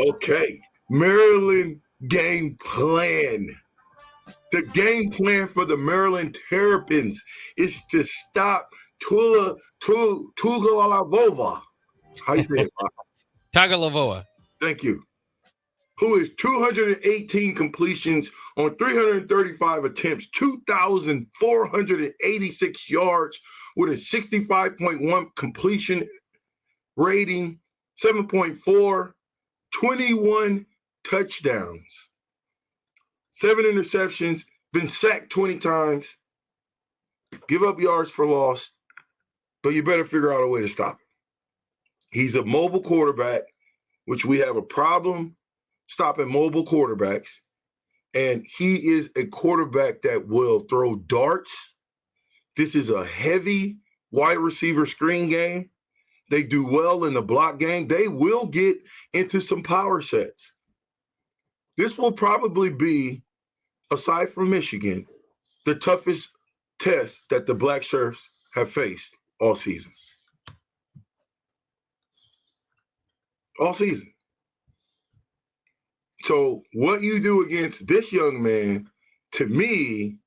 Okay. Maryland game plan. The game plan for the Maryland Terrapins is to stop Tugalavova. How you say it? Tagovailoa. Thank you. Who is 218 completions on 335 attempts, 2,486 yards with a 65.1 completion rating, 7.4, 21 touchdowns, 7 interceptions, been sacked 20 times, give up yards for loss, but you better figure out a way to stop him. He's a mobile quarterback, which we have a problem stopping mobile quarterbacks. And he is a quarterback that will throw darts. This is a heavy wide receiver screen game. They do well in the block game. They will get into some power sets. This will probably be, aside from Michigan, the toughest test that the Black Shirts have faced all season. All season. So what you do against this young man, to me,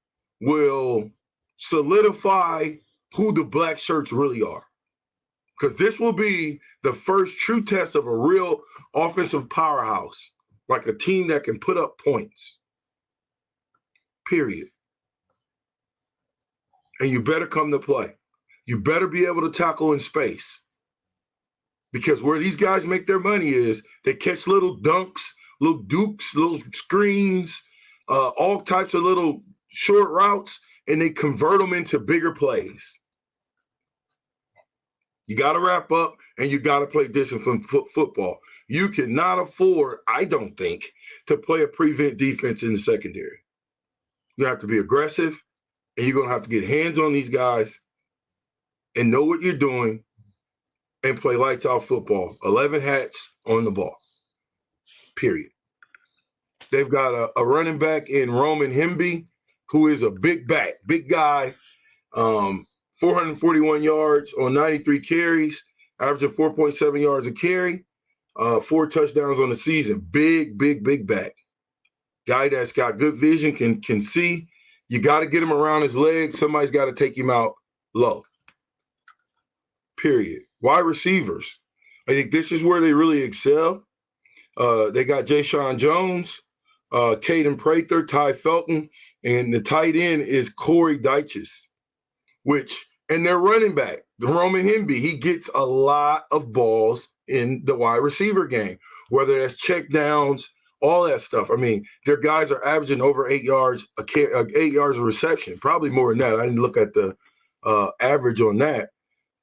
will solidify who the Black Shirts really are. Because this will be the first true test of a real offensive powerhouse, like a team that can put up points. Period. And you better come to play. You better be able to tackle in space. Because where these guys make their money is they catch little dunks, little dukes, little screens, all types of little short routes, and they convert them into bigger plays. You got to wrap up, and you got to play disciplined football. You cannot afford, I don't think, to play a prevent defense in the secondary. You have to be aggressive, and you're going to have to get hands on these guys and know what you're doing and play lights out football. 11 hats on the ball. Period. They've got a running back in Roman Hemby, who is a big back, big guy, 441 yards on 93 carries, averaging 4.7 yards a carry, 4 touchdowns on the season. Big back. Guy that's got good vision, can see. You got to get him around his legs. Somebody's got to take him out low. Period. Wide receivers. I think this is where they really excel. They got Ja'Shawn Jones, Caden Prather, Ty Felton, and the tight end is Corey Dyches, and their running back, the Roman Hemby, he gets a lot of balls in the wide receiver game, whether that's check downs, all that stuff. I mean, their guys are averaging over 8 yards, 8 yards of reception, probably more than that. I didn't look at the average on that.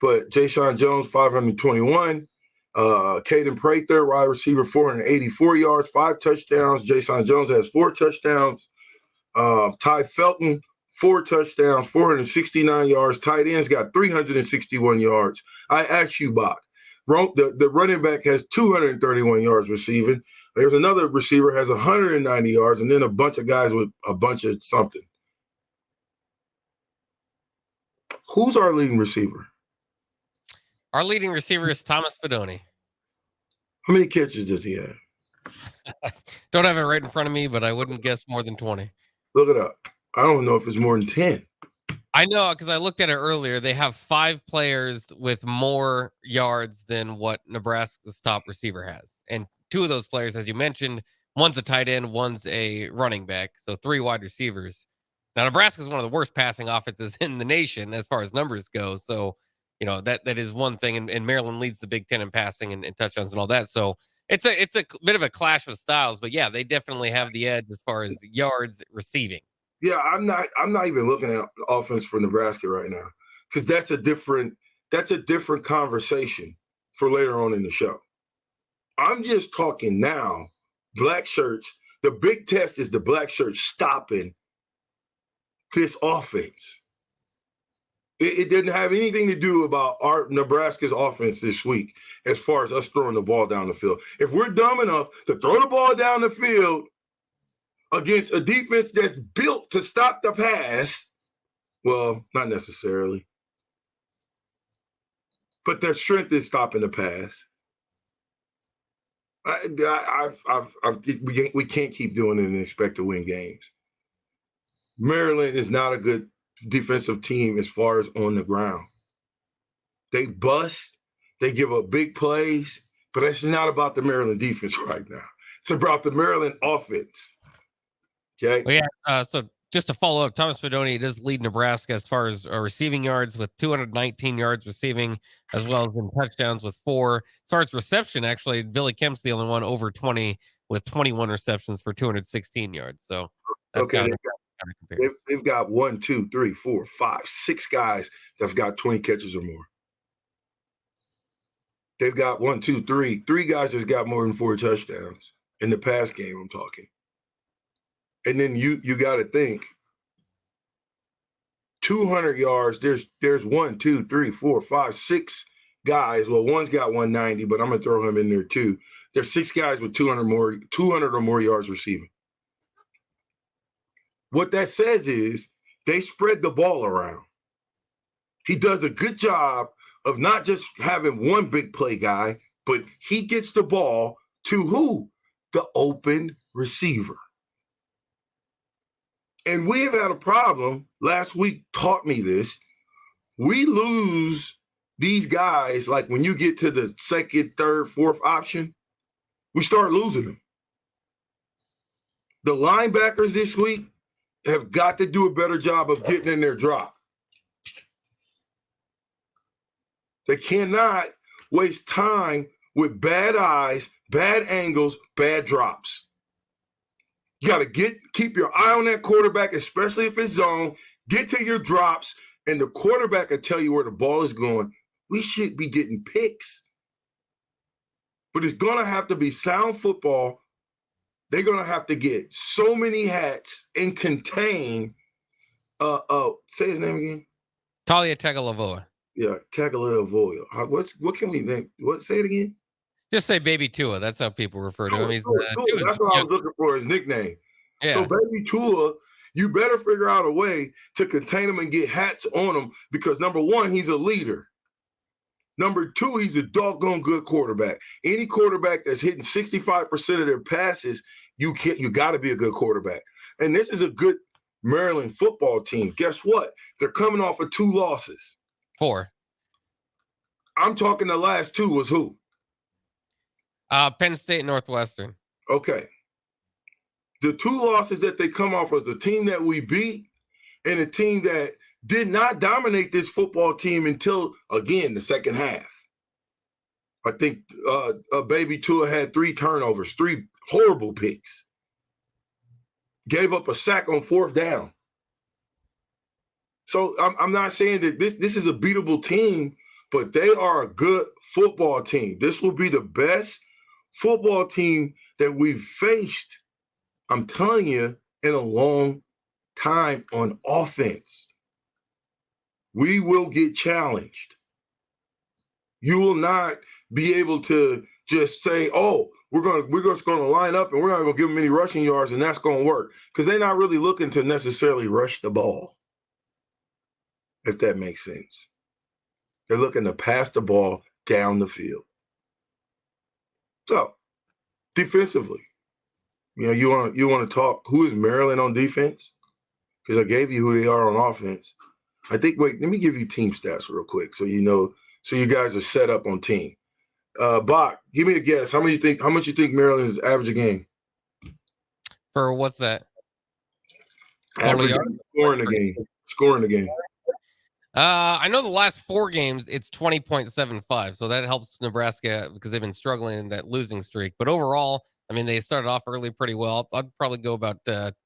But Ja'Shawn Jones, 521. Caden Prather, wide receiver, 484 yards, 5 touchdowns. Ja'Shawn Jones has 4 touchdowns. Ty Felton, 4 touchdowns, 469 yards. Tight ends got 361 yards. I asked you, Bach. The running back has 231 yards receiving. There's another receiver has 190 yards, and then a bunch of guys with a bunch of something. Who's our leading receiver? Our leading receiver is Thomas Fidone. How many catches does he have? Don't have it right in front of me, but I wouldn't guess more than 20. Look it up. I don't know if it's more than 10. I know, because I looked at it earlier. They have 5 players with more yards than what Nebraska's top receiver has. And 2 of those players, as you mentioned, one's a tight end, one's a running back. So 3 wide receivers. Now, Nebraska is one of the worst passing offenses in the nation as far as numbers go. So, that is one thing. And Maryland leads the Big Ten in passing and touchdowns and all that. So it's a bit of a clash of styles. But, yeah, they definitely have the edge as far as yards receiving. Yeah, I'm not even looking at offense for Nebraska right now, because that's a different conversation for later on in the show. I'm just talking now, Black Shirts. The big test is the Black Shirts stopping this offense. It didn't have anything to do about our Nebraska's offense this week as far as us throwing the ball down the field. If we're dumb enough to throw the ball down the field against a defense that's built to stop the pass, well, not necessarily, but their strength is stopping the pass. We can't keep doing it and expect to win games. Maryland is not a good defensive team as far as on the ground. They bust, they give up big plays, but it's not about the Maryland defense right now. It's about the Maryland offense. Okay. Well, yeah. So just to follow up, Thomas Fedoni does lead Nebraska as far as receiving yards with 219 yards receiving, as well as in touchdowns with 4. As far as reception, actually, Billy Kemp's the only one over 20 with 21 receptions for 216 yards. So that's Okay, kind of compares. they've got 1, 2, 3, 4, 5, 6 guys that've got 20 catches or more. They've got 1, 2, 3 guys that's got more than 4 touchdowns in the pass game. I'm talking. And then you got to think 200 yards. There's 1, 2, 3, 4, 5, 6 guys. Well, one's got 190, but I'm gonna throw him in there too. There's 6 guys with 200 or more yards receiving. What that says is they spread the ball around. He does a good job of not just having one big play guy, but he gets the ball to who? The open receiver. And we have had a problem. Last week taught me this. We lose these guys, like when you get to the second, third, fourth option, we start losing them. The linebackers this week have got to do a better job of getting in their drop. They cannot waste time with bad eyes, bad angles, bad drops. You got to keep your eye on that quarterback, especially if it's zone. Get to your drops, and the quarterback will tell you where the ball is going. We should be getting picks. But it's going to have to be sound football. They're going to have to get so many hats and contain say his name again? Talia Tagovailoa. Yeah, Tagovailoa. What can we think? What? Say it again. Just say Baby Tua. That's how people refer to him. He's Tua. That's what I was looking for, his nickname. Yeah. So Baby Tua, you better figure out a way to contain him and get hats on him because, number one, he's a leader. Number two, he's a doggone good quarterback. Any quarterback that's hitting 65% of their passes, you got to be a good quarterback. And this is a good Maryland football team. Guess what? They're coming off of 2 losses. 4. I'm talking the last 2 was who? Penn State, Northwestern. Okay. The 2 losses that they come off was a team that we beat and a team that did not dominate this football team until, again, the second half. I think Baby Tua had 3 turnovers, 3 horrible picks. Gave up a sack on 4th down. So I'm not saying that this is a beatable team, but they are a good football team. This will be the best football team that we've faced, I'm telling you, in a long time on offense. We will get challenged. You will not be able to just say, oh, we're just going to line up and we're not going to give them any rushing yards and that's going to work, because they're not really looking to necessarily rush the ball, if that makes sense. They're looking to pass the ball down the field. So, defensively, you want to talk who is Maryland on defense? Because I gave you who they are on offense. Let me give you team stats real quick so you guys are set up on team. Bach, give me a guess. How much you think Maryland is average a game? For what's that? Average scoring the game. I know the last 4 games it's 20.75, so that helps Nebraska because they've been struggling in that losing streak. But overall, I mean, they started off early pretty well. I'd probably go about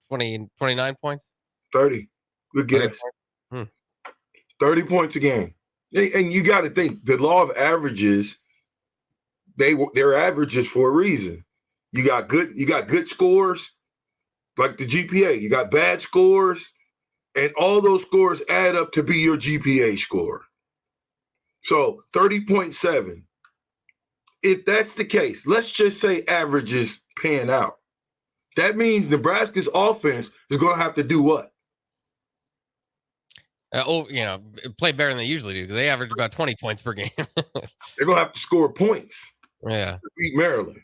29 points. 30. Good guess. 30 points a game. And you got to think the law of averages, they're averages for a reason. You got good scores, like the GPA. You got bad scores, and all those scores add up to be your GPA score. So 30.7. If that's the case, let's just say averages pan out. That means Nebraska's offense is going to have to do what? Play better than they usually do because they average about 20 points per game. They're going to have to score points. Yeah. To beat Maryland.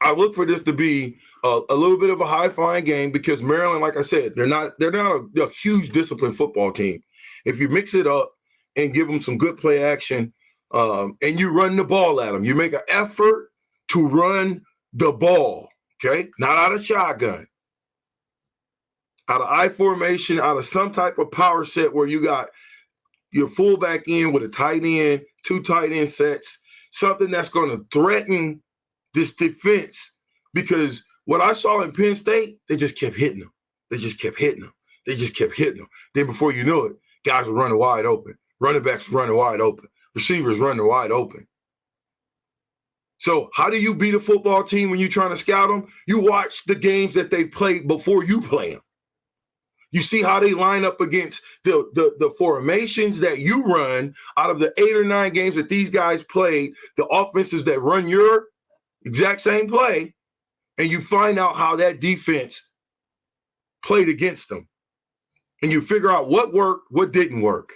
I look for this to be a little bit of a high-flying game because Maryland, like I said, they're not a huge disciplined football team. If you mix it up and give them some good play action, and you run the ball at them, you make an effort to run the ball, okay? Not out of shotgun, out of I formation, out of some type of power set where you got your fullback in with a tight end, 2 tight end sets, something that's going to threaten this defense, because what I saw in Penn State, they just kept hitting them. They just kept hitting them. They just kept hitting them. Then before you know it, guys were running wide open. Running backs running wide open. Receivers running wide open. So how do you beat a football team when you're trying to scout them? You watch the games that they played before you play them. You see how they line up against the formations that you run out of the 8 or 9 games that these guys played, the offenses that run your exact same play, and you find out how that defense played against them. And you figure out what worked, what didn't work.